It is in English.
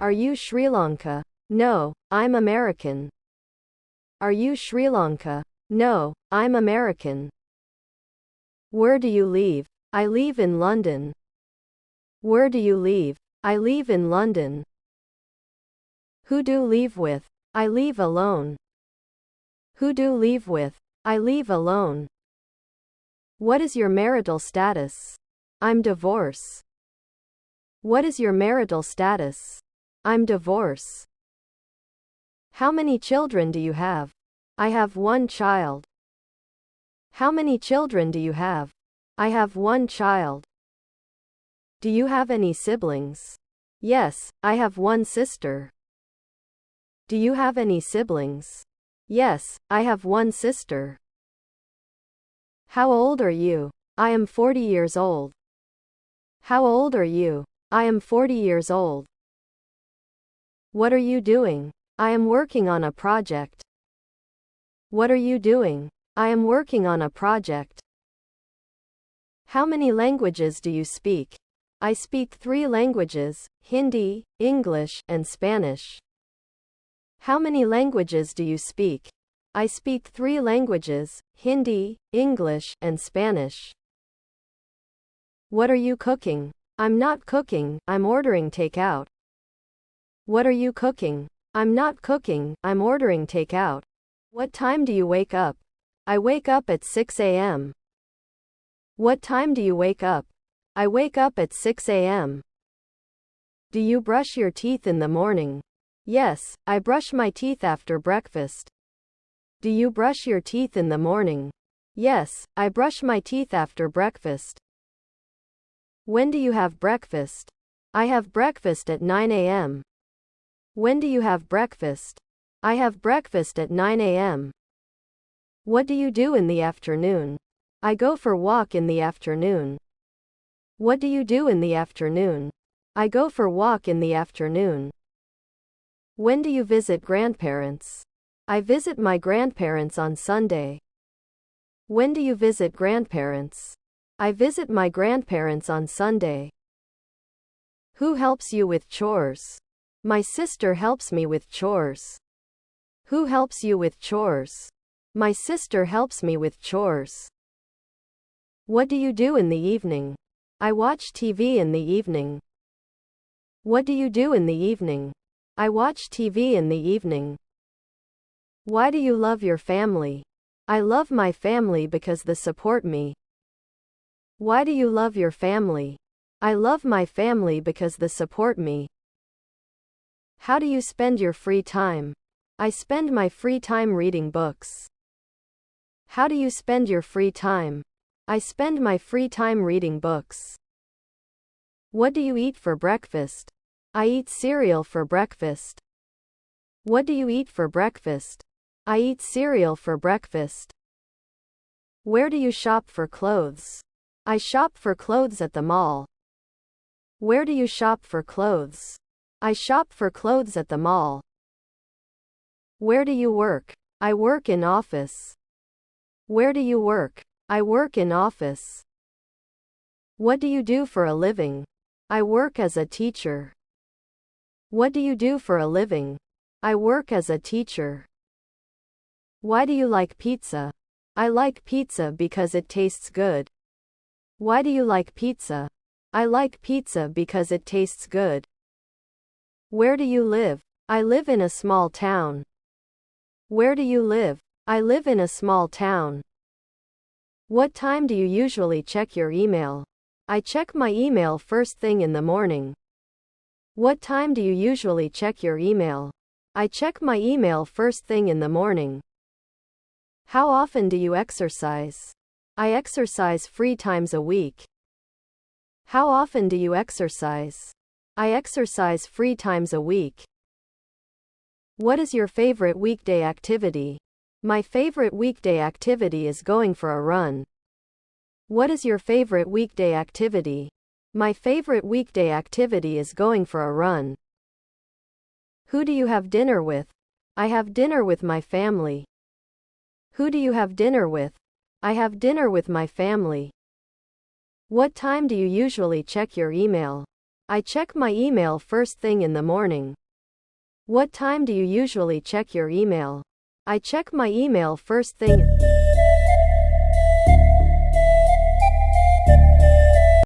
Are you Sri Lanka? No, I'm American. Are you Sri Lanka? No, I'm American. Where do you leave? I leave in London. Where do you leave? I leave in London. Who do leave with? I leave alone. Who do leave with? I leave alone. What is your marital status? I'm divorced. What is your marital status? I'm divorced. How many children do you have? I have one child. How many children do you have? I have one child. Do you have any siblings? Yes, I have one sister. Do you have any siblings? Yes, I have one sister. How old are you? I am 40 years old. How old are you? I am 40 years old. What are you doing? I am working on a project. What are you doing? I am working on a project. How many languages do you speak? I speak 3 languages, Hindi, English, and Spanish. How many languages do you speak? I speak 3 languages, Hindi, English, and Spanish. What are you cooking? I'm not cooking, I'm ordering takeout. What are you cooking? I'm not cooking, I'm ordering takeout. What time do you wake up? I wake up at 6 a.m. What time do you wake up? I wake up at 6 a.m. Do you brush your teeth in the morning? Yes, I brush my teeth after breakfast. Do you brush your teeth in the morning? Yes, I brush my teeth after breakfast. When do you have breakfast? I have breakfast at 9 a.m. When do you have breakfast? I have breakfast at 9 a.m. What do you do in the afternoon? I go for walk in the afternoon. What do you do in the afternoon? I go for walk in the afternoon. When do you visit grandparents? I visit my grandparents on Sunday. When do you visit grandparents? I visit my grandparents on Sunday. Who helps you with chores? My sister helps me with chores. Who helps you with chores? My sister helps me with chores. What do you do in the evening? I watch TV in the evening. What do you do in the evening? I watch TV in the evening. Why do you love your family? I love my family because they support me. Why do you love your family? I love my family because they support me. How do you spend your free time? I spend my free time reading books. How do you spend your free time? I spend my free time reading books. What do you eat for breakfast? I eat cereal for breakfast. What do you eat for breakfast? I eat cereal for breakfast. Where do you shop for clothes? I shop for clothes at the mall. Where do you shop for clothes? I shop for clothes at the mall. Where do you work? I work in office. Where do you work? I work in office. What do you do for a living? I work as a teacher. What do you do for a living? I work as a teacher. Why do you like pizza? I like pizza because it tastes good. Why do you like pizza? I like pizza because it tastes good. Where do you live? I live in a small town. Where do you live? I live in a small town. What time do you usually check your email? I check my email first thing in the morning. What time do you usually check your email? I check my email first thing in the morning. How often do you exercise? I exercise 3 times a week. How often do you exercise? I exercise 3 times a week. What is your favorite weekday activity? My favorite weekday activity is going for a run. What is your favorite weekday activity? My favorite weekday activity is going for a run. Who do you have dinner with? I have dinner with my family. Who do you have dinner with? I have dinner with my family. What time do you usually check your email? I check my email first thing in the morning. What time do you usually check your email? I check my email first thing.